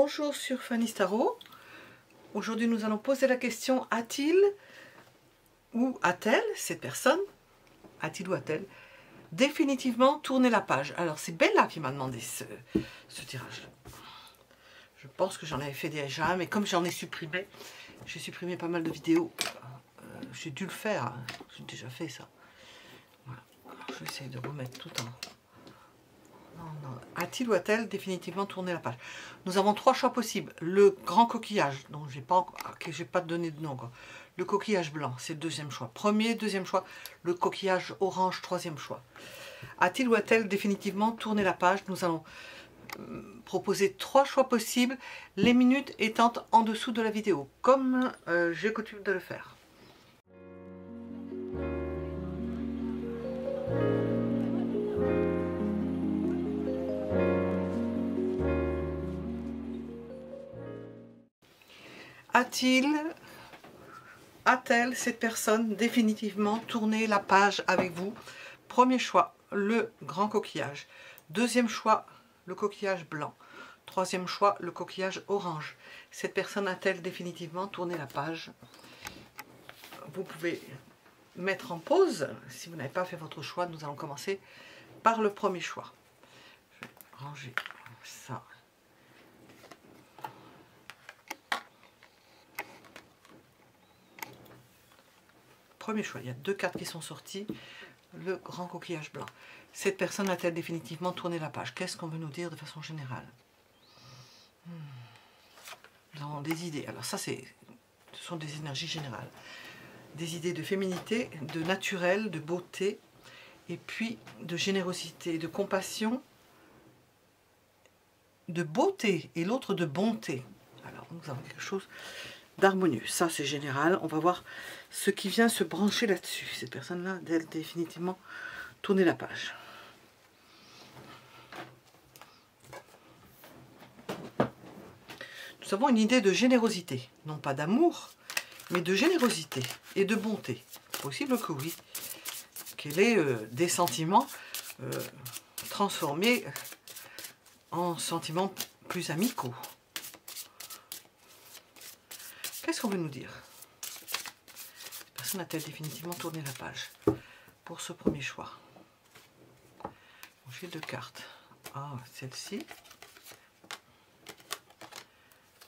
Bonjour sur Fanny Starot. Aujourd'hui nous allons poser la question: a-t-il ou a-t-elle, cette personne, a-t-il ou a-t-elle définitivement tourné la page? Alors c'est Bella qui m'a demandé ce tirage. Je pense que j'en avais fait déjà, mais comme j'en ai supprimé, j'ai supprimé pas mal de vidéos. J'ai dû le faire, hein. J'ai déjà fait ça. Voilà. Je vais essayer de remettre tout en... Non. A-t-il ou a-t-elle définitivement tourné la page? Nous avons trois choix possibles. Le grand coquillage, dont j'ai pas donné de nom encore. Le coquillage blanc, c'est le deuxième choix. Premier, deuxième choix. Le coquillage orange, troisième choix. A-t-il ou a-t-elle définitivement tourné la page? Nous allons proposer trois choix possibles, les minutes étant en dessous de la vidéo, comme j'ai coutume de le faire. A-t-elle, cette personne, définitivement tourné la page avec vous? Premier choix, le grand coquillage. Deuxième choix, le coquillage blanc. Troisième choix, le coquillage orange. Cette personne a-t-elle définitivement tourné la page? Vous pouvez mettre en pause si vous n'avez pas fait votre choix. Nous allons commencer par le premier choix. Je vais ranger ça. Premier choix, il y a deux cartes qui sont sorties. Le grand coquillage blanc. Cette personne a-t-elle définitivement tourné la page? Qu'est-ce qu'on veut nous dire de façon générale? Nous avons des idées. Alors ça, ce sont des énergies générales. Des idées de féminité, de naturel, de beauté, et puis de générosité, de compassion, de beauté, et l'autre de bonté. Alors nous avons quelque chose d'harmonieux. Ça, c'est général. On va voir ce qui vient se brancher là-dessus. Cette personne-là, d'elle, définitivement tourner la page. Nous avons une idée de générosité. Non pas d'amour, mais de générosité et de bonté. Possible que oui. Qu'elle ait des sentiments transformés en sentiments plus amicaux. Qu'est-ce qu'on veut nous dire? Cette personne a-t-elle définitivement tourné la page pour ce premier choix? J'ai deux cartes. Ah, celle-ci.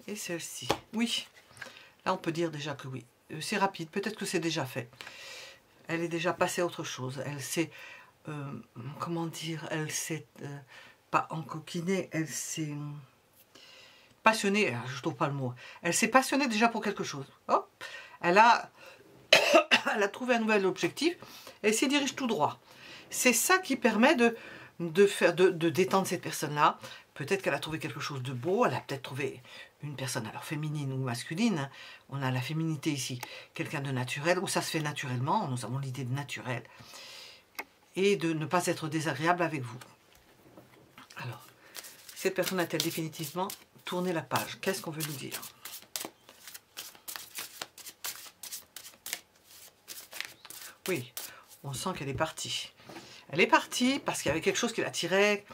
Et celle-ci. Oui. Là, on peut dire déjà que oui. C'est rapide. Peut-être que c'est déjà fait. Elle est déjà passée à autre chose. Elle s'est... comment dire? Elle s'est... pas encoquinée. Elle s'est... passionnée, je ne trouve pas le mot, elle s'est passionnée déjà pour quelque chose. Hop, elle a trouvé un nouvel objectif et s'y dirige tout droit. C'est ça qui permet de détendre cette personne-là. Peut-être qu'elle a trouvé quelque chose de beau, elle a peut-être trouvé une personne, alors féminine ou masculine, on a la féminité ici, quelqu'un de naturel, où ça se fait naturellement, nous avons l'idée de naturel, et de ne pas être désagréable avec vous. Alors, cette personne a-t-elle définitivement tourner la page? Qu'est-ce qu'on veut nous dire? Oui, on sent qu'elle est partie. Elle est partie parce qu'il y avait quelque chose qui l'attirait.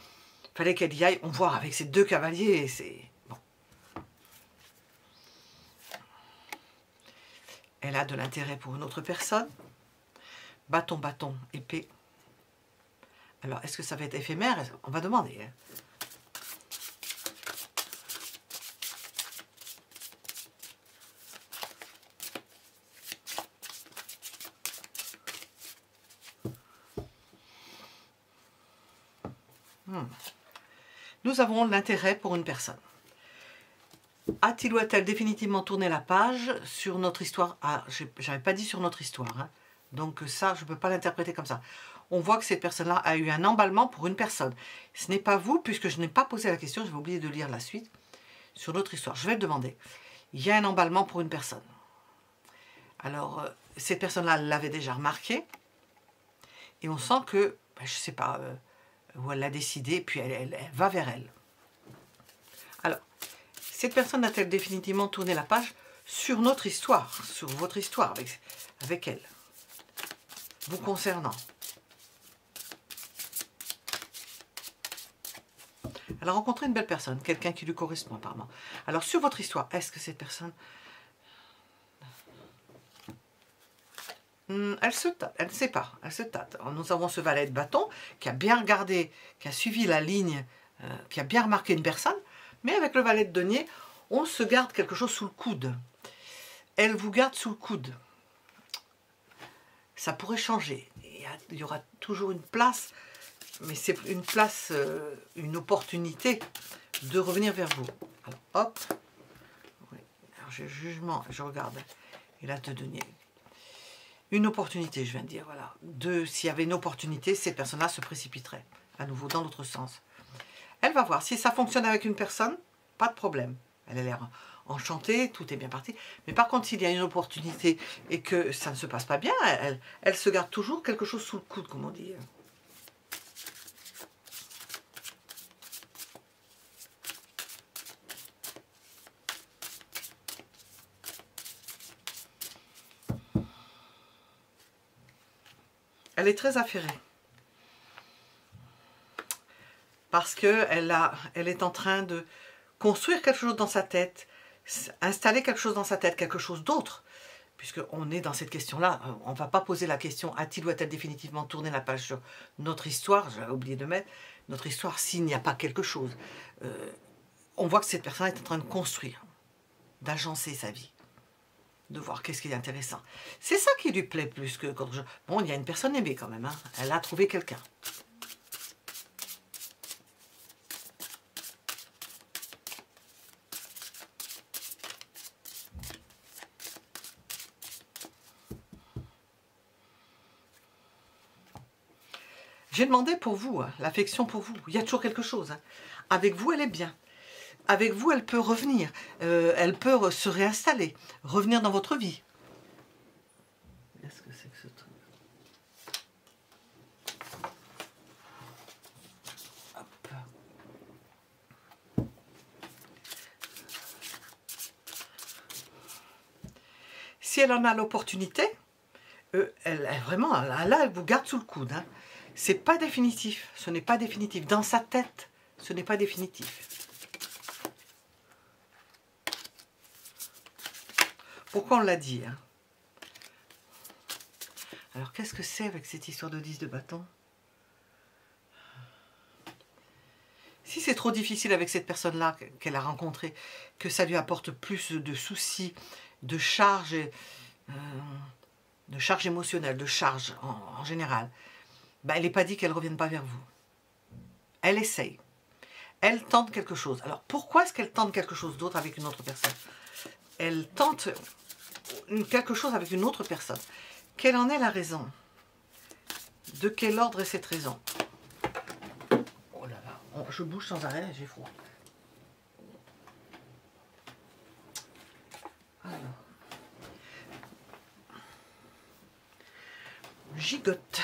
Il fallait qu'elle y aille. On voit avec ces deux cavaliers, c'est bon. Elle a de l'intérêt pour une autre personne. Bâton, bâton, épée. Alors, est-ce que ça va être éphémère? On va demander. Hein. Nous avons l'intérêt pour une personne. A-t-il ou a-t-elle définitivement tourné la page sur notre histoire? Ah, j'avais pas dit sur notre histoire. Hein. Donc ça, je ne peux pas l'interpréter comme ça. On voit que cette personne-là a eu un emballement pour une personne. Ce n'est pas vous, puisque je n'ai pas posé la question, je vais oublier de lire la suite, sur notre histoire. Je vais le demander. Il y a un emballement pour une personne. Alors, cette personne-là l'avait déjà remarqué. Et on sent que, ben, je ne sais pas... où elle l'a décidé, puis elle va vers elle. Alors, cette personne a-t-elle définitivement tourné la page sur notre histoire, sur votre histoire avec elle, vous concernant? Elle a rencontré une belle personne, quelqu'un qui lui correspond apparemment. Alors sur votre histoire, est-ce que cette personne... elle se tâte, elle ne sait pas, elle se tâte. Alors, nous avons ce valet de bâton qui a bien regardé, qui a suivi la ligne, qui a bien remarqué une personne, mais avec le valet de denier, on se garde quelque chose sous le coude. Elle vous garde sous le coude. Ça pourrait changer. Il y aura toujours une place, mais c'est une place, une opportunité de revenir vers vous. Alors, hop. Oui. Alors, j'ai jugement, je regarde. Et là, de denier. Une opportunité, je viens de dire, voilà. S'il y avait une opportunité, cette personne-là se précipiterait, à nouveau, dans l'autre sens. Elle va voir. Si ça fonctionne avec une personne, pas de problème. Elle a l'air enchantée, tout est bien parti. Mais par contre, s'il y a une opportunité et que ça ne se passe pas bien, elle se garde toujours quelque chose sous le coude, comme on dit. Elle est très affairée. Parce qu'elle est en train de construire quelque chose dans sa tête, installer quelque chose dans sa tête, quelque chose d'autre. Puisqu'on est dans cette question-là, on ne va pas poser la question, a-t-il ou a-t-elle définitivement tourné la page sur notre histoire, j'avais oublié de mettre, notre histoire s'il n'y a pas quelque chose. On voit que cette personne est en train de construire, d'agencer sa vie, de voir qu'est-ce qui est intéressant. C'est ça qui lui plaît plus que quand je... Bon, il y a une personne aimée quand même, hein. Elle a trouvé quelqu'un. J'ai demandé pour vous, hein, l'affection pour vous. Il y a toujours quelque chose. Hein. Avec vous, elle est bien. Avec vous, elle peut revenir. Elle peut se réinstaller. Revenir dans votre vie. Qu'est-ce que c'est que ce truc? Hop. Si elle en a l'opportunité, vraiment, là, elle vous garde sous le coude. Hein. C'est pas définitif, ce n'est pas définitif. Dans sa tête, ce n'est pas définitif. Pourquoi on l'a dit hein? Alors, qu'est-ce que c'est avec cette histoire de 10 de bâton? Si c'est trop difficile avec cette personne-là qu'elle a rencontrée, que ça lui apporte plus de soucis, de charges émotionnelles, de charges en général, ben, elle n'est pas dit qu'elle ne revienne pas vers vous. Elle essaye. Elle tente quelque chose. Alors, pourquoi est-ce qu'elle tente quelque chose d'autre avec une autre personne? Elle tente quelque chose avec une autre personne. Quelle en est la raison? De quel ordre est cette raison? Oh là là, je bouge sans arrêt, j'ai froid. Alors. Gigote.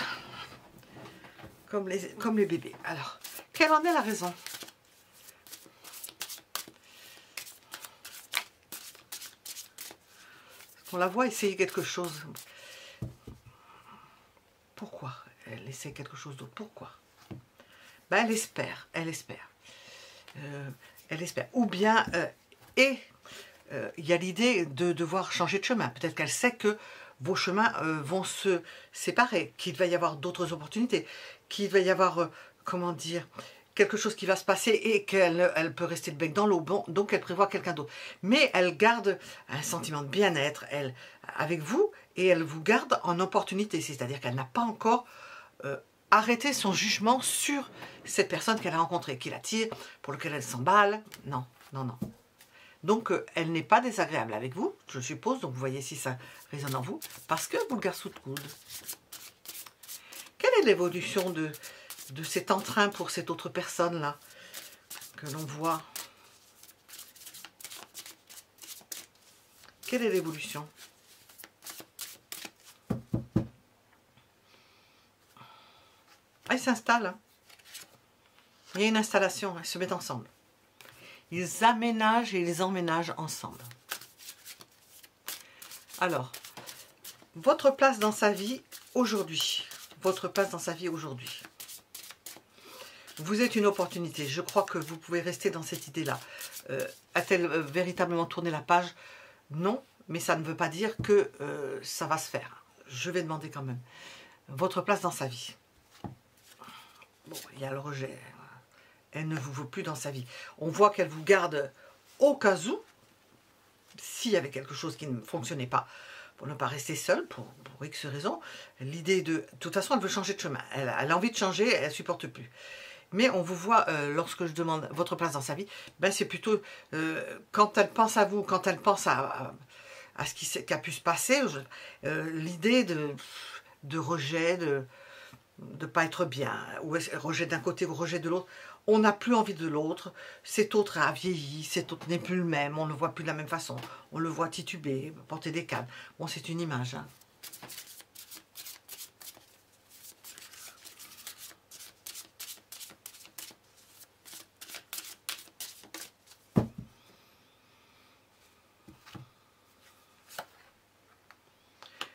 Comme les bébés. Alors, quelle en est la raison? On la voit essayer quelque chose. Pourquoi elle essaie quelque chose d'autre? Pourquoi? Ben, elle espère, elle espère. Elle espère. Ou bien, il y a l'idée de devoir changer de chemin. Peut-être qu'elle sait que vos chemins vont se séparer, qu'il va y avoir d'autres opportunités, qu'il va y avoir, comment dire, quelque chose qui va se passer et qu'elle peut rester le bec dans l'eau. Bon, donc elle prévoit quelqu'un d'autre. Mais elle garde un sentiment de bien-être avec vous et elle vous garde en opportunité. C'est-à-dire qu'elle n'a pas encore arrêté son jugement sur cette personne qu'elle a rencontrée, qui l'attire, pour lequel elle s'emballe. Non, non, non. Donc, elle n'est pas désagréable avec vous, je suppose. Donc, vous voyez si ça résonne en vous, parce que vous le gardez sous le coude. Quelle est l'évolution de cet entrain pour cette autre personne-là que l'on voit? Quelle est l'évolution? Ah, ils s'installent. Hein. Il y a une installation, ils se mettent ensemble. Ils aménagent et ils emménagent ensemble. Alors, votre place dans sa vie aujourd'hui. Votre place dans sa vie aujourd'hui. Vous êtes une opportunité. Je crois que vous pouvez rester dans cette idée-là. A-t-elle véritablement tourné la page? Non, mais ça ne veut pas dire que ça va se faire. Je vais demander quand même votre place dans sa vie. Bon, il y a le rejet. Elle ne vous veut plus dans sa vie. On voit qu'elle vous garde au cas où, s'il y avait quelque chose qui ne fonctionnait pas, pour ne pas rester seule, pour X raisons. L'idée de toute façon, elle veut changer de chemin. Elle a envie de changer, elle ne supporte plus. Mais on vous voit, lorsque je demande votre place dans sa vie, ben c'est plutôt quand elle pense à vous, quand elle pense à ce qui a pu se passer, l'idée de rejet, de ne pas être bien, ou rejet d'un côté ou rejet de l'autre. On n'a plus envie de l'autre, cet autre a vieilli, cet autre n'est plus le même, on ne le voit plus de la même façon, on le voit tituber, porter des cannes. Bon, c'est une image, hein.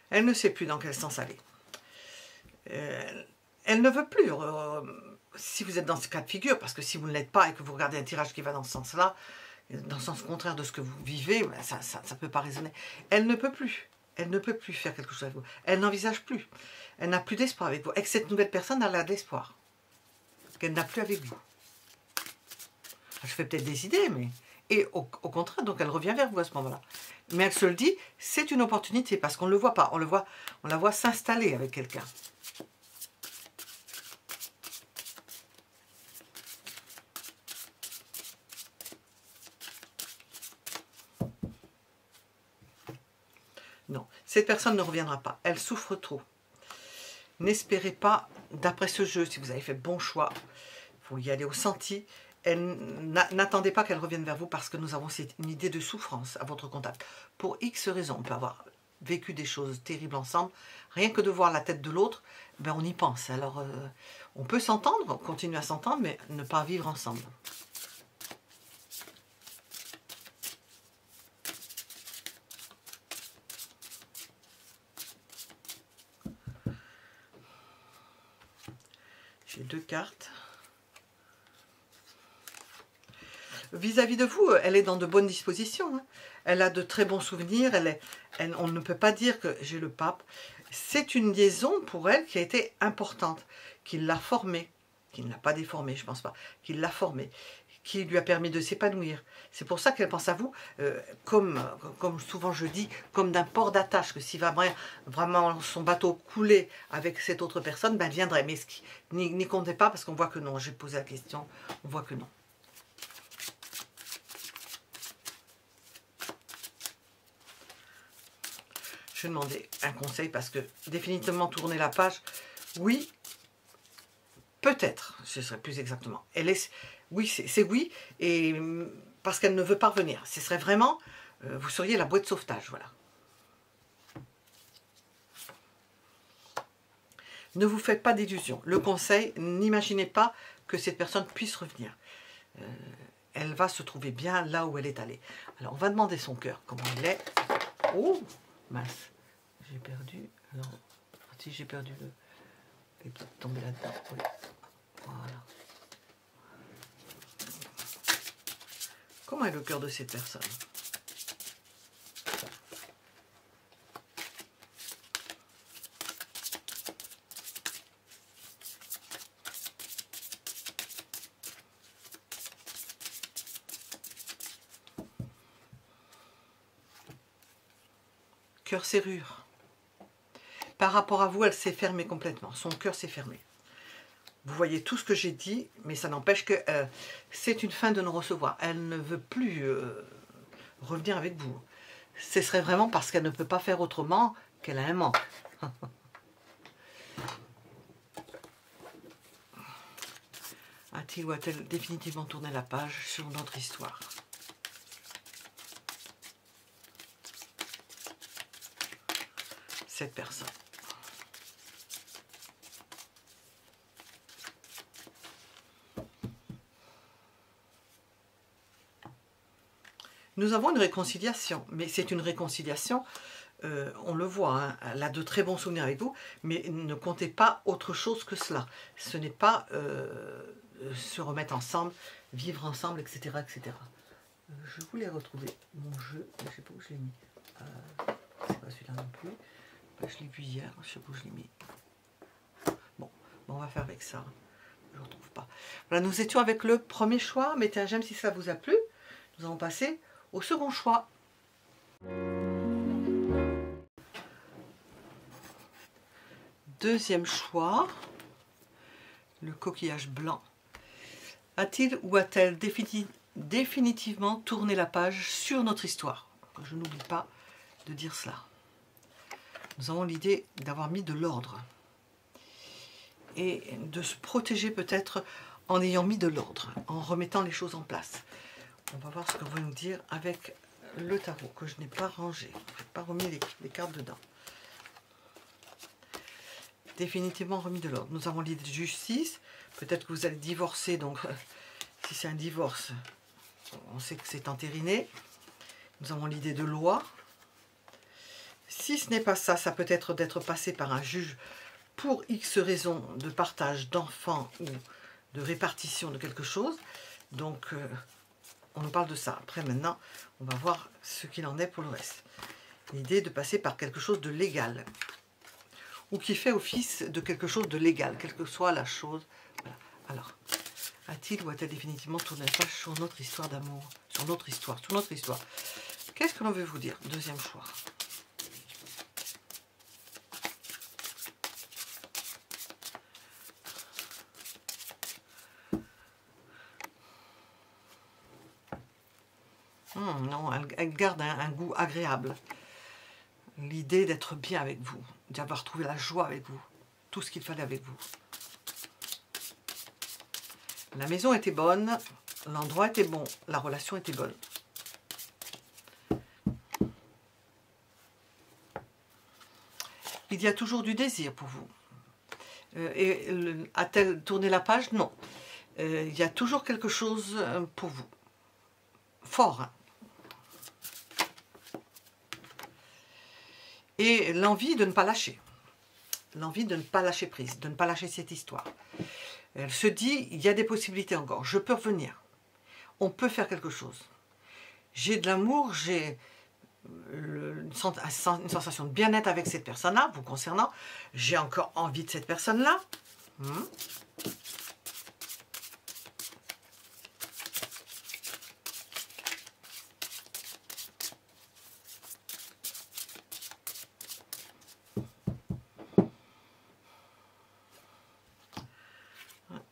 Elle ne sait plus dans quel sens aller. Elle ne veut plus, si vous êtes dans ce cas de figure, parce que si vous ne l'êtes pas et que vous regardez un tirage qui va dans ce sens-là, dans le sens contraire de ce que vous vivez, ça ne peut pas résonner. Elle ne peut plus. Elle ne peut plus faire quelque chose avec vous. Elle n'envisage plus. Elle n'a plus d'espoir avec vous. Et que cette nouvelle personne, elle a de l'espoir. Qu'elle n'a plus avec vous. Je fais peut-être des idées, mais... Et au contraire, donc elle revient vers vous à ce moment-là. Mais elle se le dit, c'est une opportunité, parce qu'on ne le voit pas. On la voit s'installer avec quelqu'un. Non, cette personne ne reviendra pas. Elle souffre trop. N'espérez pas, d'après ce jeu, si vous avez fait bon choix, il faut y aller au senti. N'attendez pas qu'elle revienne vers vous parce que nous avons une idée de souffrance à votre contact. Pour X raisons, on peut avoir vécu des choses terribles ensemble. Rien que de voir la tête de l'autre, ben on y pense. Alors, on peut s'entendre, continuer à s'entendre, mais ne pas vivre ensemble. J'ai 2 cartes. Vis-à-vis de vous, elle est dans de bonnes dispositions. Hein. Elle a de très bons souvenirs. On ne peut pas dire que j'ai le pape. C'est une liaison pour elle qui a été importante, qui l'a formée, qui ne l'a pas déformée, je ne pense pas, qui l'a formée, qui lui a permis de s'épanouir. C'est pour ça qu'elle pense à vous, comme souvent je dis, comme d'un port d'attache, que s'il va vraiment son bateau couler avec cette autre personne, ben elle viendrait. Mais n'y comptez pas parce qu'on voit que non. J'ai posé la question, on voit que non. Je vais demander un conseil parce que définitivement tourner la page, oui, peut-être, ce serait plus exactement. Oui, c'est oui, et parce qu'elle ne veut pas revenir. Ce serait vraiment, vous seriez la bouée de sauvetage, voilà. Ne vous faites pas d'illusions. Le conseil, n'imaginez pas que cette personne puisse revenir. Elle va se trouver bien là où elle est allée. Alors, on va demander son cœur, comment il est. Oh, mince. J'ai perdu. Alors, si j'ai perdu le. Il est peut-être tombé là-dedans. Oui. Voilà. Comment est le cœur de cette personne? Cœur serrure. Par rapport à vous, elle s'est fermée complètement. Son cœur s'est fermé. Vous voyez tout ce que j'ai dit, mais ça n'empêche que c'est une fin de non-recevoir. Elle ne veut plus revenir avec vous. Ce serait vraiment parce qu'elle ne peut pas faire autrement qu'elle a un manque. A-t-il ou a-t-elle définitivement tourné la page sur notre histoire? Cette personne. Nous avons une réconciliation, mais c'est une réconciliation, on le voit, hein, elle a de très bons souvenirs avec vous, mais ne comptez pas autre chose que cela. Ce n'est pas se remettre ensemble, vivre ensemble, etc. etc. Je voulais retrouver mon jeu, je ne sais pas où je l'ai mis. C'est pas celui-là non plus. Je l'ai vu hier, je ne sais pas où je l'ai mis. Bon, on va faire avec ça. Je ne retrouve pas. Voilà, nous étions avec le premier choix. Mettez un j'aime si ça vous a plu. Nous allons passer au second choix. Deuxième choix, le coquillage blanc. A-t-il ou a-t-elle définitivement tourné la page sur notre histoire? Je n'oublie pas de dire cela. Nous avons l'idée d'avoir mis de l'ordre et de se protéger peut-être en ayant mis de l'ordre, en remettant les choses en place. On va voir ce qu'on va nous dire avec le tarot que je n'ai pas rangé. Je n'ai pas remis les cartes dedans. Définitivement remis de l'ordre. Nous avons l'idée de justice. Peut-être que vous allez divorcer, donc si c'est un divorce, on sait que c'est entériné. Nous avons l'idée de loi. Si ce n'est pas ça, ça peut être d'être passé par un juge pour X raisons de partage d'enfants ou de répartition de quelque chose. Donc, on nous parle de ça. Après, maintenant, on va voir ce qu'il en est pour le reste. L'idée de passer par quelque chose de légal. Ou qui fait office de quelque chose de légal, quelle que soit la chose. Voilà. Alors, a-t-il ou a-t-elle définitivement tourné la page sur notre histoire d'amour? Sur notre histoire, Qu'est-ce que l'on veut vous dire? Deuxième choix. Non, elle garde un goût agréable. L'idée d'être bien avec vous, d'avoir trouvé la joie avec vous, tout ce qu'il fallait avec vous. La maison était bonne, l'endroit était bon, la relation était bonne. Il y a toujours du désir pour vous. A-t-elle tourné la page? Non. Il y a toujours quelque chose pour vous. Fort. Hein. Et l'envie de ne pas lâcher. L'envie de ne pas lâcher prise, de ne pas lâcher cette histoire. Elle se dit, il y a des possibilités encore, je peux revenir. On peut faire quelque chose. J'ai de l'amour, j'ai une sensation de bien-être avec cette personne-là, vous concernant. J'ai encore envie de cette personne-là.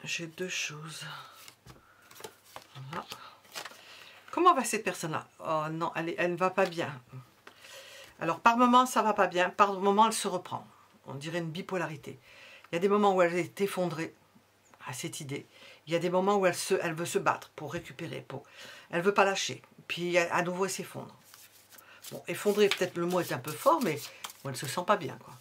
J'ai deux choses. Voilà. Comment va cette personne-là? Oh non, elle ne va pas bien. Alors, par moment, ça va pas bien. Par moment, elle se reprend. On dirait une bipolarité. Il y a des moments où elle est effondrée à cette idée. Il y a des moments où elle veut se battre pour récupérer. Elle ne veut pas lâcher. Puis, à nouveau, elle s'effondre. Bon, effondrée, peut-être le mot est un peu fort, mais bon, elle ne se sent pas bien, quoi.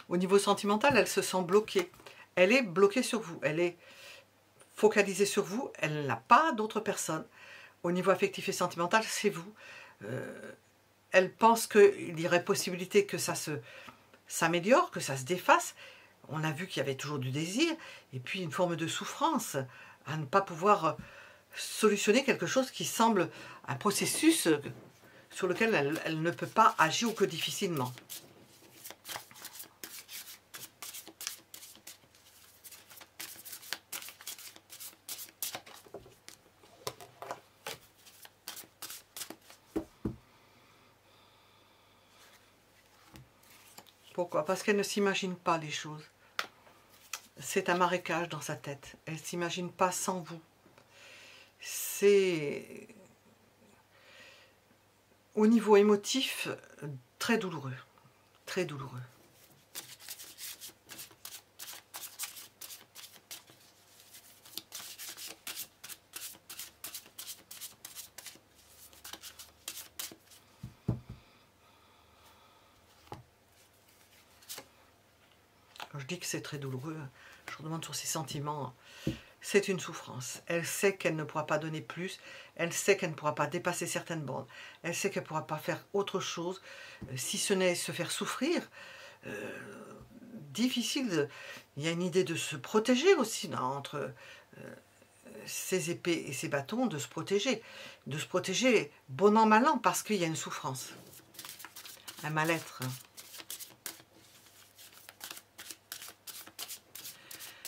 Au niveau sentimental, elle se sent bloquée. Elle est bloquée sur vous. Elle est focalisée sur vous. Elle n'a pas d'autre personne. Au niveau affectif et sentimental, c'est vous. Elle pense qu'il y aurait possibilité que ça s'améliore, que ça se défasse. On a vu qu'il y avait toujours du désir. Et puis une forme de souffrance à ne pas pouvoir solutionner quelque chose qui semble un processus sur lequel elle ne peut pas agir ou que difficilement. Pourquoi? Parce qu'elle ne s'imagine pas les choses. C'est un marécage dans sa tête. Elle ne s'imagine pas sans vous. C'est au niveau émotif très douloureux. Très douloureux. Quand je dis que c'est très douloureux, je vous demande sur ses sentiments. c'est une souffrance. Elle sait qu'elle ne pourra pas donner plus, elle sait qu'elle ne pourra pas dépasser certaines bornes, elle sait qu'elle ne pourra pas faire autre chose, si ce n'est se faire souffrir. Difficile, il y a une idée de se protéger aussi, non, entre ses épées et ses bâtons, de se protéger bon an, mal an, parce qu'il y a une souffrance, un mal-être.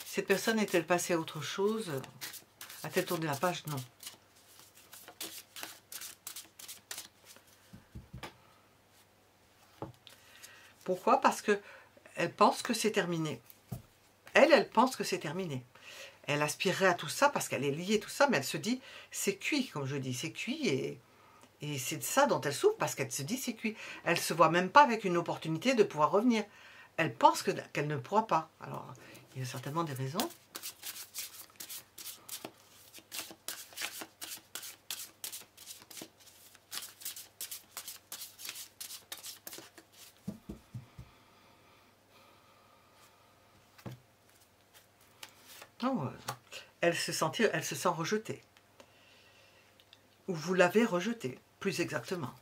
Cette personne est-elle passée à autre chose? A-t-elle tourné la page? Non. Pourquoi? Parce que elle pense que c'est terminé. Elle pense que c'est terminé. Elle aspirerait à tout ça parce qu'elle est liée à tout ça, mais elle se dit, c'est cuit, comme je dis, c'est cuit, et c'est de ça dont elle souffre, parce qu'elle se dit, c'est cuit. Elle ne se voit même pas avec une opportunité de pouvoir revenir. Elle pense qu'elle ne pourra pas. Alors, il y a certainement des raisons. Non, elle se sent rejetée. Ou vous l'avez rejetée, plus exactement.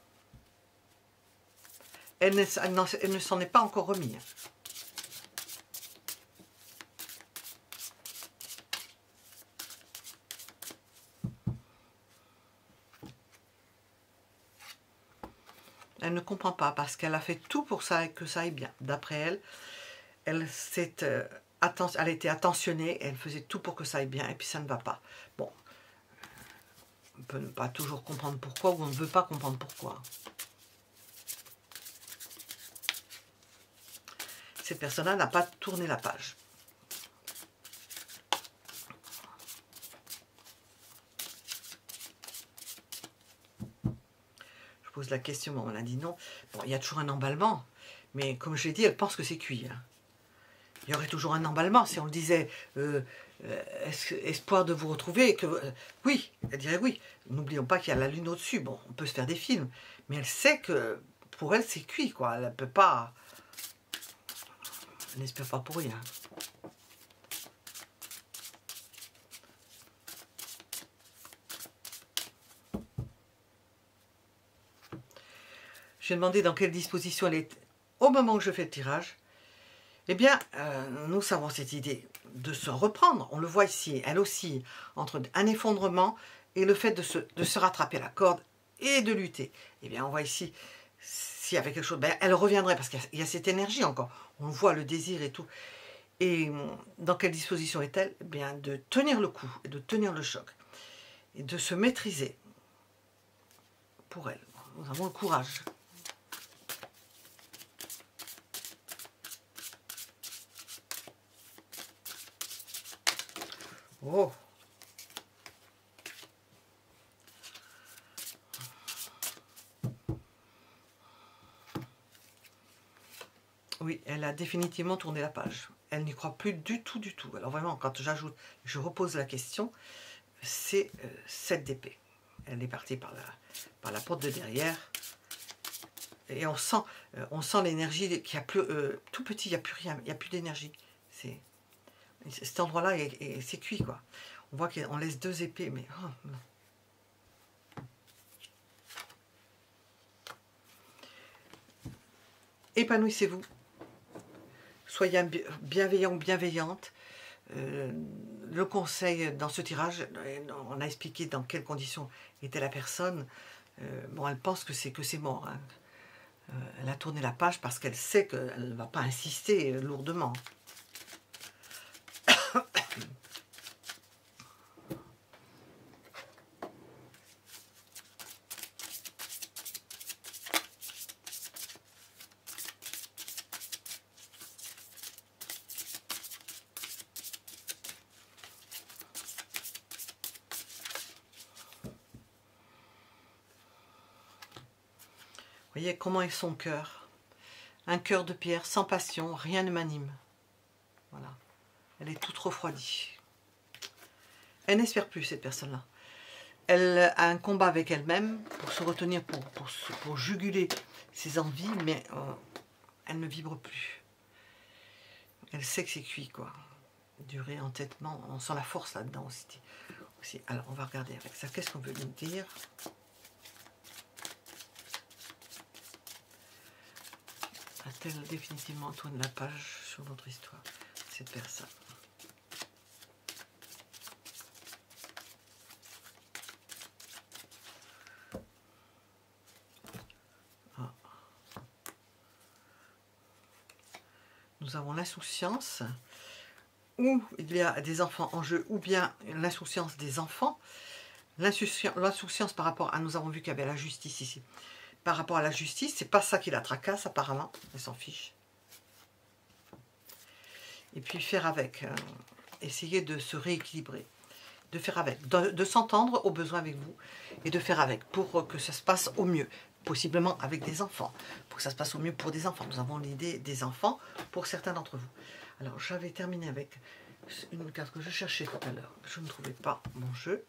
Elle ne s'en est pas encore remise. Elle ne comprend pas parce qu'elle a fait tout pour que ça aille bien. D'après elle, elle a été attentionnée, elle faisait tout pour que ça aille bien et puis ça ne va pas. Bon, on peut ne pas toujours comprendre pourquoi ou on ne veut pas comprendre pourquoi. Cette personne-là n'a pas tourné la page. Je pose la question, on a dit non. Bon, il y a toujours un emballement, mais comme je l'ai dit, elle pense que c'est cuit. Hein. Il y aurait toujours un emballement si on le disait espoir de vous retrouver. Oui, elle dirait oui. N'oublions pas qu'il y a la lune au-dessus. Bon, on peut se faire des films, mais elle sait que pour elle c'est cuit, quoi. Elle ne peut pas. Elle n'espère pas pour rien. J'ai demandé dans quelle disposition elle est au moment où je fais le tirage. Eh bien, nous savons cette idée de se reprendre. On le voit ici, elle aussi, entre un effondrement et le fait de se rattraper à la corde et de lutter. Eh bien, on voit ici, s'il y avait quelque chose, ben, elle reviendrait parce qu'il y a cette énergie encore. On voit le désir et tout. Et dans quelle disposition est-elle? Eh bien, de tenir le coup, et de tenir le choc, et de se maîtriser. Pour elle, nous avons le courage. Oh! Oui, elle a définitivement tourné la page. Elle n'y croit plus du tout, du tout. Alors vraiment, quand j'ajoute, je repose la question, c'est 7 d'épée. Elle est partie par la porte de derrière. Et on sent l'énergie qui a plus, tout petit, il n'y a plus rien, il n'y a plus d'énergie. Cet endroit-là, c'est cuit, quoi. On voit qu'on laisse 2 épées, mais oh, non. Épanouissez-vous. Soyez bienveillant ou bienveillante. Le conseil dans ce tirage, on a expliqué dans quelles conditions était la personne. Bon, elle pense que c'est mort. Hein. Elle a tourné la page parce qu'elle sait qu'elle ne va pas insister lourdement. Vous voyez comment est son cœur. Un cœur de pierre, sans passion, rien ne m'anime. Voilà. Elle est toute refroidie. Elle n'espère plus, cette personne-là. Elle a un combat avec elle-même pour se retenir, pour juguler ses envies, mais elle ne vibre plus. Elle sait que c'est cuit, quoi. Durée, entêtement, on sent la force là-dedans aussi. Alors, on va regarder avec ça. Qu'est-ce qu'on veut nous dire? A-t-elle définitivement tourné la page sur notre histoire, cette personne? Ah. Nous avons l'insouciance, où il y a des enfants en jeu, ou bien l'insouciance des enfants. L'insouciance par rapport à, nous avons vu qu'il y avait la justice ici. Par rapport à la justice, c'est pas ça qui la tracasse apparemment, elle s'en fiche. Et puis faire avec, essayer de se rééquilibrer, de faire avec, de s'entendre au besoin avec vous, et de faire avec pour que ça se passe au mieux, possiblement avec des enfants, pour que ça se passe au mieux pour des enfants. Nous avons l'idée des enfants pour certains d'entre vous. Alors j'avais terminé avec une carte que je cherchais tout à l'heure, je ne trouvais pas mon jeu.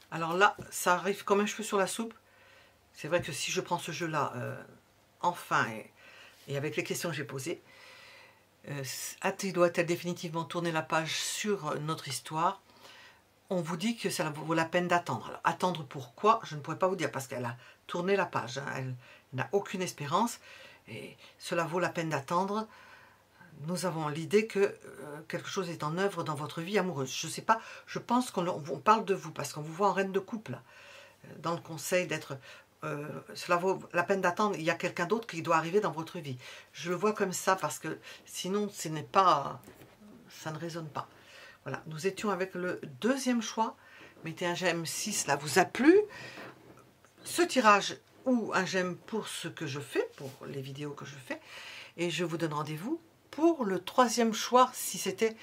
Alors là, ça arrive comme un cheveu sur la soupe. C'est vrai que si je prends ce jeu-là, enfin, et avec les questions que j'ai posées, doit-elle définitivement tourner la page sur notre histoire? On vous dit que ça vaut la peine d'attendre. Alors, attendre pourquoi? Je ne pourrais pas vous dire, parce qu'elle a tourné la page. Hein, elle n'a aucune espérance, et cela vaut la peine d'attendre. Nous avons l'idée que quelque chose est en œuvre dans votre vie amoureuse. Je ne sais pas, je pense qu'on parle de vous, parce qu'on vous voit en reine de couple, là, dans le conseil d'être... cela vaut la peine d'attendre, il y a quelqu'un d'autre qui doit arriver dans votre vie. Je le vois comme ça, parce que sinon, ce n'est pas... ça ne résonne pas. Voilà, nous étions avec le deuxième choix. Mettez un j'aime si cela vous a plu. Ce tirage ou un j'aime pour ce que je fais, pour les vidéos que je fais. Et je vous donne rendez-vous pour le troisième choix, si c'était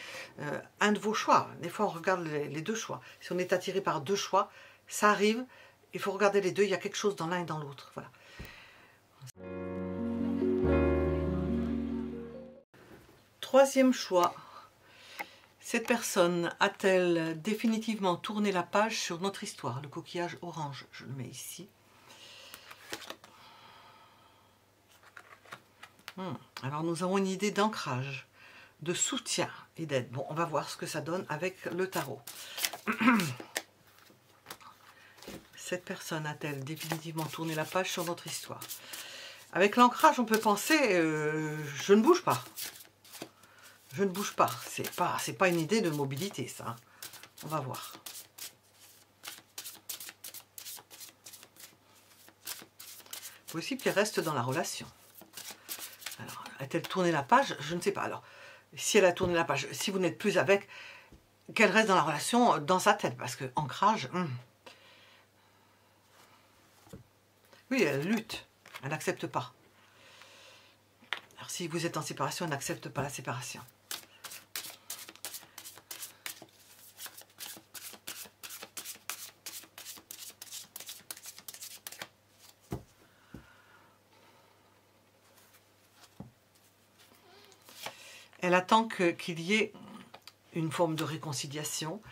un de vos choix. Des fois, on regarde les deux choix. Si on est attiré par deux choix, ça arrive. Il faut regarder les deux. Il y a quelque chose dans l'un et dans l'autre. Voilà. Troisième choix. Cette personne a-t-elle définitivement tourné la page sur notre histoire? Le coquillage orange, je le mets ici. Alors nous avons une idée d'ancrage, de soutien et d'aide. Bon, on va voir ce que ça donne avec le tarot. Cette personne a-t-elle définitivement tourné la page sur notre histoire? Avec l'ancrage, on peut penser je ne bouge pas. Je ne bouge pas. C'est pas une idée de mobilité, ça. On va voir. Possible qu'elle reste dans la relation. Alors, a-t-elle tourné la page? Je ne sais pas. Alors, si elle a tourné la page, si vous n'êtes plus avec, qu'elle reste dans la relation, dans sa tête. Parce que ancrage... Oui, elle lutte. Elle n'accepte pas. Alors, si vous êtes en séparation, elle n'accepte pas la séparation. Elle attend qu'il y ait une forme de réconciliation,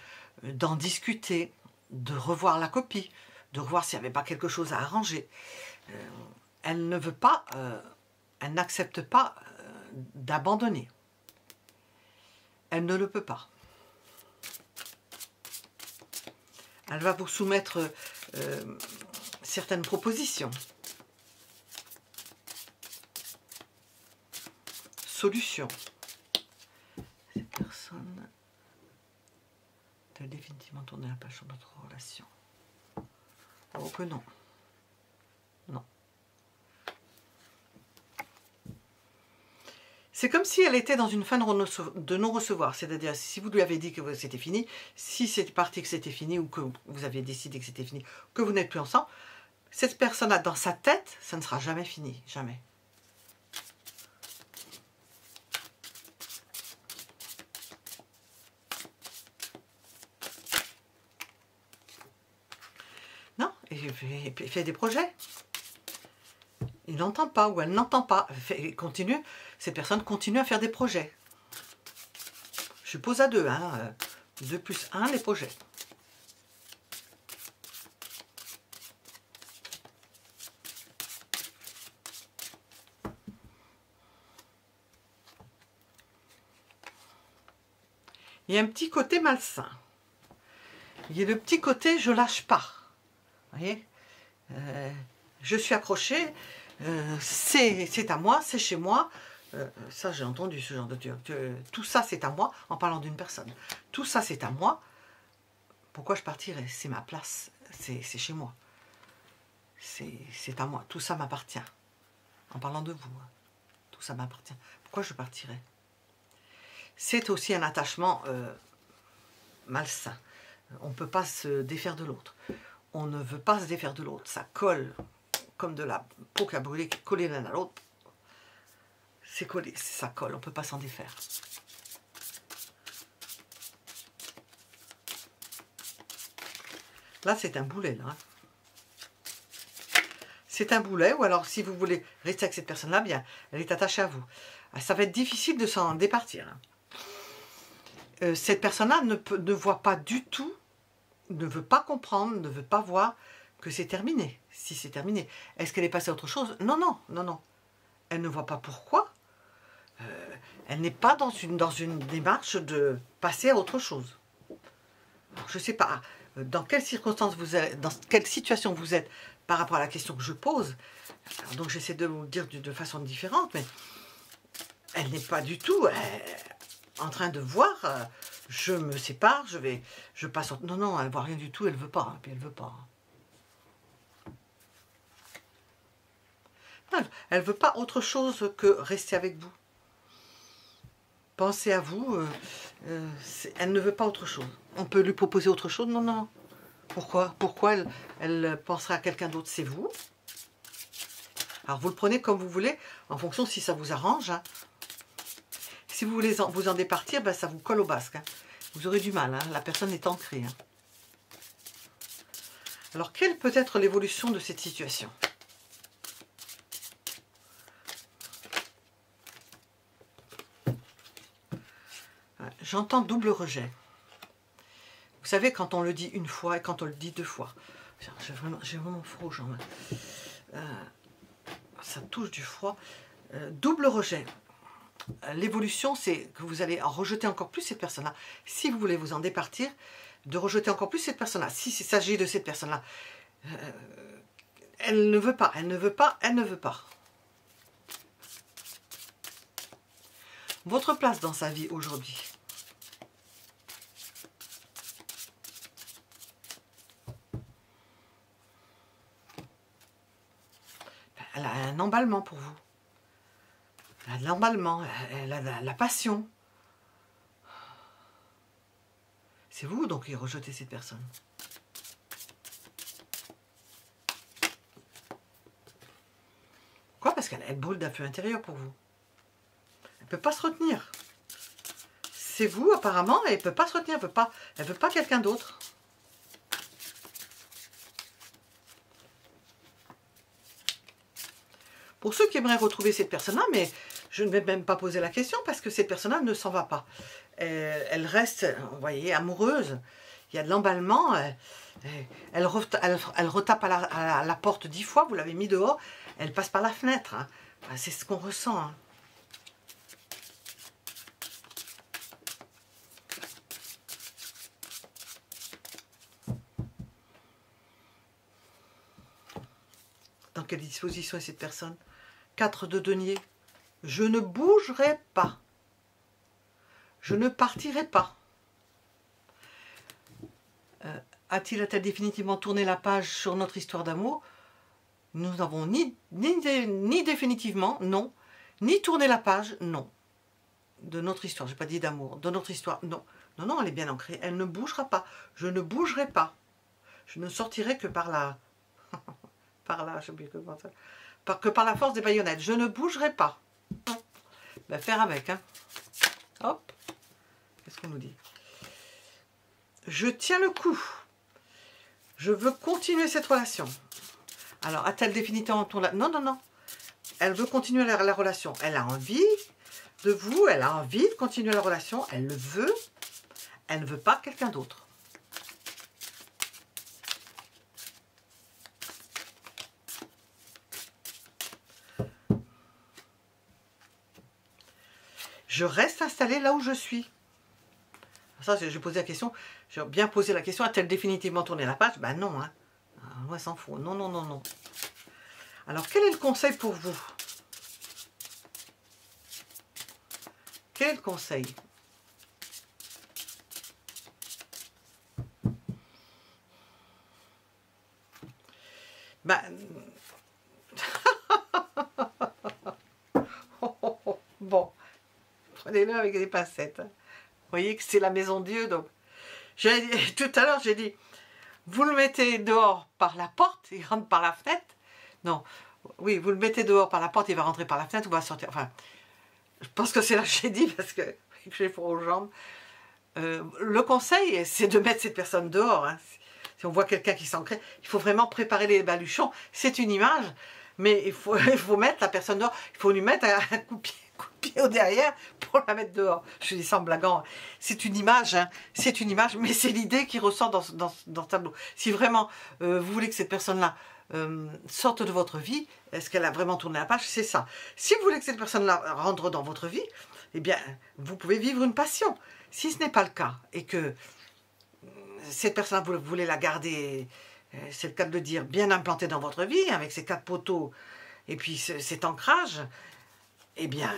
d'en discuter, de revoir la copie, de revoir s'il n'y avait pas quelque chose à arranger. Elle ne veut pas, elle n'accepte pas d'abandonner. Elle ne le peut pas. Elle va vous soumettre certaines propositions. Solutions. Cette personne a définitivement tourné la page sur notre relation. Oh que non. Non. C'est comme si elle était dans une fin de non-recevoir. C'est-à-dire, si vous lui avez dit que c'était fini, si c'est parti que c'était fini, ou que vous aviez décidé que c'était fini, que vous n'êtes plus ensemble, cette personne-là, dans sa tête, ça ne sera jamais fini. Jamais. il fait des projets. Il n'entend pas ou elle n'entend pas. Cette personne continue à faire des projets. Je suppose à 2, hein, 2 plus 1, les projets. Il y a un petit côté malsain. Il y a le petit côté je lâche pas. Vous voyez, je suis accrochée, c'est à moi, c'est chez moi. Ça j'ai entendu ce genre de truc. Tout ça c'est à moi en parlant d'une personne. Tout ça c'est à moi. Pourquoi je partirais? C'est ma place, c'est chez moi. C'est à moi, tout ça m'appartient. En parlant de vous, hein. Tout ça m'appartient. Pourquoi je partirais? C'est aussi un attachement malsain. On ne peut pas se défaire de l'autre. On ne veut pas se défaire de l'autre. Ça colle comme de la peau qui a brûlé, collée l'un à l'autre. C'est collé, ça colle, on ne peut pas s'en défaire. Là, c'est un boulet. Là. C'est un boulet, ou alors si vous voulez rester avec cette personne-là, bien, elle est attachée à vous. Ça va être difficile de s'en départir. Cette personne-là ne voit pas du tout, ne veut pas comprendre, ne veut pas voir que c'est terminé. Si c'est terminé. Est-ce qu'elle est passée à autre chose? Non, non, non, non. Elle ne voit pas pourquoi. Elle n'est pas dans une démarche de passer à autre chose. Alors, je ne sais pas dans quelles circonstances vous êtes, dans quelle situation vous êtes par rapport à la question que je pose. Alors, donc j'essaie de vous le dire de façon différente, mais elle n'est pas du tout en train de voir, je me sépare, je passe... Non, non, elle ne voit rien du tout, elle ne veut pas, puis elle ne veut pas. Elle ne veut pas autre chose que rester avec vous. Pensez à vous, elle ne veut pas autre chose. On peut lui proposer autre chose? Non, non. Pourquoi? Pourquoi elle penserait à quelqu'un d'autre? C'est vous. Alors vous le prenez comme vous voulez, en fonction si ça vous arrange. Hein. Si vous voulez vous en départir, ben ça vous colle au basque. Hein. Vous aurez du mal, hein. La personne est ancrée. Hein. Alors quelle peut être l'évolution de cette situation? J'entends double rejet. Vous savez, quand on le dit une fois et quand on le dit 2 fois. J'ai vraiment froid aux jambes. Ça touche du froid. Double rejet. L'évolution, c'est que vous allez en rejeter encore plus cette personne-là. Si vous voulez vous en départir, de rejeter encore plus cette personne-là. Si il s'agit de cette personne-là, elle ne veut pas, elle ne veut pas, elle ne veut pas. Votre place dans sa vie aujourd'hui. Elle a un emballement pour vous. Elle a de l'emballement, elle a de la passion. C'est vous donc qui rejetez cette personne. Pourquoi? Parce qu'elle brûle d'un feu intérieur pour vous. Elle ne peut pas se retenir. C'est vous apparemment, elle ne peut pas se retenir, elle ne veut pas quelqu'un d'autre. Pour ceux qui aimeraient retrouver cette personne-là, mais je ne vais même pas poser la question parce que cette personne-là ne s'en va pas. Elle reste, vous voyez, amoureuse. Il y a de l'emballement. Elle retape à la porte 10 fois, vous l'avez mis dehors. Elle passe par la fenêtre. Hein. C'est ce qu'on ressent. Hein. Dans quelle disposition est cette personne? 4 de denier. Je ne bougerai pas. Je ne partirai pas. A-t-elle définitivement tourné la page sur notre histoire d'amour? Nous n'avons ni définitivement, non, ni tourné la page, non. De notre histoire, je n'ai pas dit d'amour, de notre histoire, non. Non, non, elle est bien ancrée, elle ne bougera pas. Je ne bougerai pas. Je ne sortirai que par la... par là, je sais plus comment ça... que par la force des baïonnettes. Je ne bougerai pas. Ben, faire avec, hein. Hop. Qu'est-ce qu'on nous dit? Je tiens le coup. Je veux continuer cette relation. Alors, a-t-elle définitivement tourné la... Non, non, non. Elle veut continuer la relation. Elle a envie de vous, elle a envie de continuer la relation, elle le veut. Elle ne veut pas quelqu'un d'autre. Je reste installée là où je suis. Ça, j'ai posé la question, j'ai bien posé la question, a-t-elle définitivement tourné la page? Ben non, hein. Moi, s'en fout. Non, non, non, non. Alors, quel est le conseil pour vous? Quel est le conseil? Ben... Bon, prenez-le avec des pincettes. Vous voyez que c'est la maison de Dieu, donc... Tout à l'heure, j'ai dit, vous le mettez dehors par la porte, il rentre par la fenêtre. Non, oui, vous le mettez dehors par la porte, il va rentrer par la fenêtre ou va sortir. Enfin, je pense que c'est là que j'ai dit, parce que j'ai froid aux jambes. Le conseil, c'est de mettre cette personne dehors. Hein. Si on voit quelqu'un qui s'ancre, il faut vraiment préparer les baluchons. C'est une image, mais il faut mettre la personne dehors. Il faut lui mettre un coup de pied au derrière pour la mettre dehors. Je dis ça en blaguant. C'est une image, hein. C'est une image, mais c'est l'idée qui ressort dans le tableau. Si vraiment vous voulez que cette personne-là sorte de votre vie, est-ce qu'elle a vraiment tourné la page? C'est ça. Si vous voulez que cette personne-là rentre dans votre vie, eh bien, vous pouvez vivre une passion. Si ce n'est pas le cas, et que cette personne-là, vous voulez la garder, c'est le cas de le dire, bien implantée dans votre vie, avec ses 4 poteaux, et puis cet ancrage, eh bien,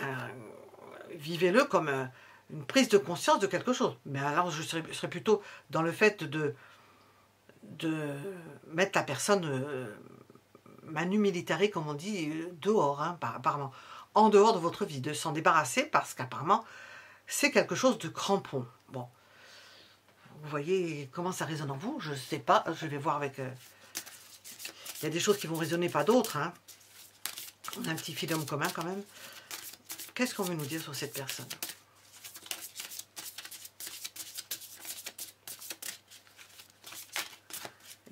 vivez-le comme une prise de conscience de quelque chose. Mais alors, je serais plutôt dans le fait de mettre la personne manu militari, comme on dit, dehors, hein, apparemment, en dehors de votre vie, de s'en débarrasser, parce qu'apparemment, c'est quelque chose de crampon. Bon, vous voyez comment ça résonne en vous? Je ne sais pas, je vais voir avec... Il y a des choses qui vont résonner, pas d'autres. Hein. On a un petit filum commun quand même. Qu'est-ce qu'on veut nous dire sur cette personne?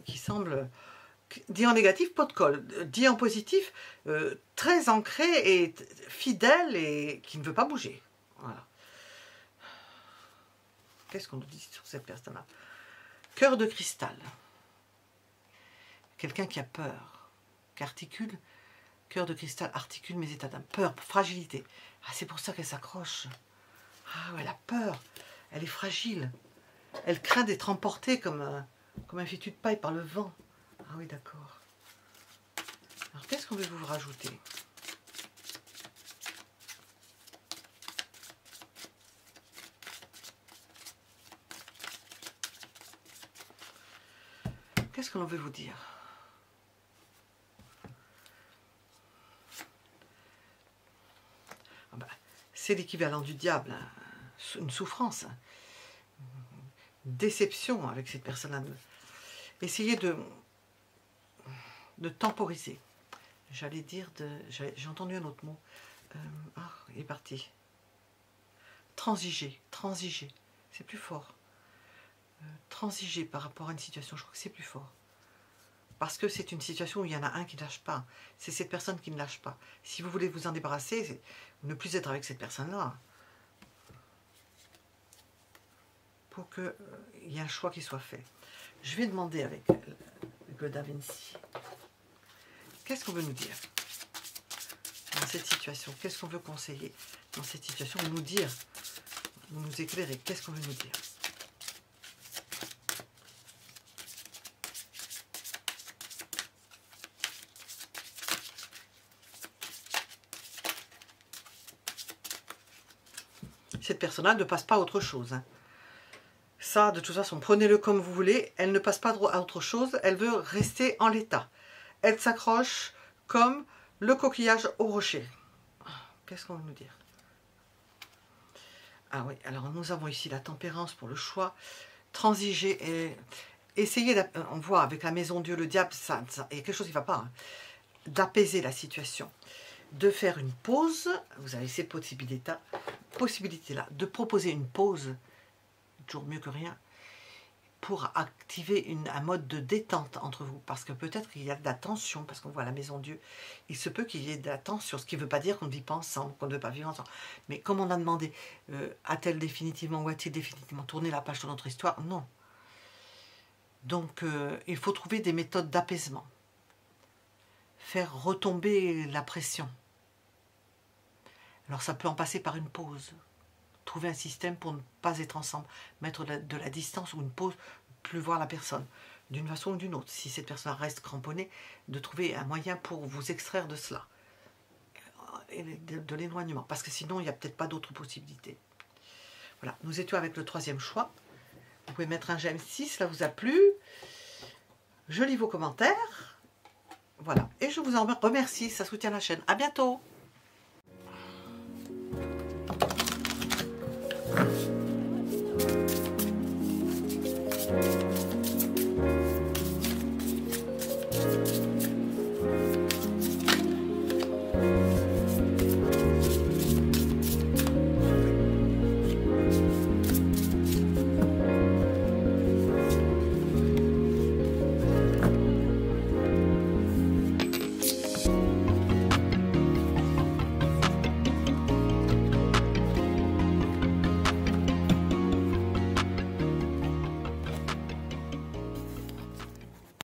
Qui semble, dit en négatif, pot de colle. Dit en positif, très ancré et fidèle et qui ne veut pas bouger. Voilà. Qu'est-ce qu'on nous dit sur cette personne-là? Cœur de cristal. Quelqu'un qui a peur, qui articule. Cœur de cristal articule mes états d'âme. Peur, fragilité. Ah, c'est pour ça qu'elle s'accroche. Ah, elle a peur. Elle est fragile. Elle craint d'être emportée comme un fétu de paille par le vent. Ah oui, d'accord. Alors, qu'est-ce qu'on veut vous rajouter? Qu'est-ce que l'on veut vous dire? Ah ben, c'est l'équivalent du diable, hein. Une souffrance, hein. Déception avec cette personne-là. Essayez de temporiser. J'allais dire j'ai entendu un autre mot. Ah, il est parti. Transiger, transiger. C'est plus fort. Transiger par rapport à une situation, je crois que c'est plus fort. Parce que c'est une situation où il y en a un qui ne lâche pas. C'est cette personne qui ne lâche pas. Si vous voulez vous en débarrasser, ne plus être avec cette personne-là. Pour qu'il y ait un choix qui soit fait. Je vais demander avec le Da Vinci. Qu'est-ce qu'on veut nous dire dans cette situation? Qu'est-ce qu'on veut conseiller dans cette situation? Ou nous dire, nous éclairer. Qu'est-ce qu'on veut nous dire? Cette personne-là ne passe pas à autre chose. Hein. Ça, de toute façon, prenez-le comme vous voulez. Elle ne passe pas à autre chose. Elle veut rester en l'état. Elle s'accroche comme le coquillage au rocher. Qu'est-ce qu'on veut nous dire? Ah oui, alors nous avons ici la tempérance pour le choix. Transiger et essayer, on voit avec la maison Dieu, le diable, il y a quelque chose qui ne va pas. Hein, d'apaiser la situation. De faire une pause. Vous avez ces possibilités-là. De proposer une pause. Toujours mieux que rien. pour activer un mode de détente entre vous, parce que peut-être qu'il y a de la tension, parce qu'on voit la maison Dieu, il se peut qu'il y ait de la tension, ce qui ne veut pas dire qu'on ne vit pas ensemble, qu'on ne veut pas vivre ensemble. Mais comme on a demandé, a-t-elle définitivement ou a-t-il définitivement tourné la page de notre histoire? Non. Donc il faut trouver des méthodes d'apaisement, faire retomber la pression. Alors ça peut en passer par une pause. Trouver un système pour ne pas être ensemble, mettre de la distance ou une pause, plus voir la personne, d'une façon ou d'une autre. Si cette personne reste cramponnée, de trouver un moyen pour vous extraire de cela, et de l'éloignement, parce que sinon il n'y a peut-être pas d'autres possibilités. Voilà, nous étions avec le troisième choix. Vous pouvez mettre un j'aime si cela vous a plu. Je lis vos commentaires. Voilà, et je vous en remercie, ça soutient la chaîne. À bientôt.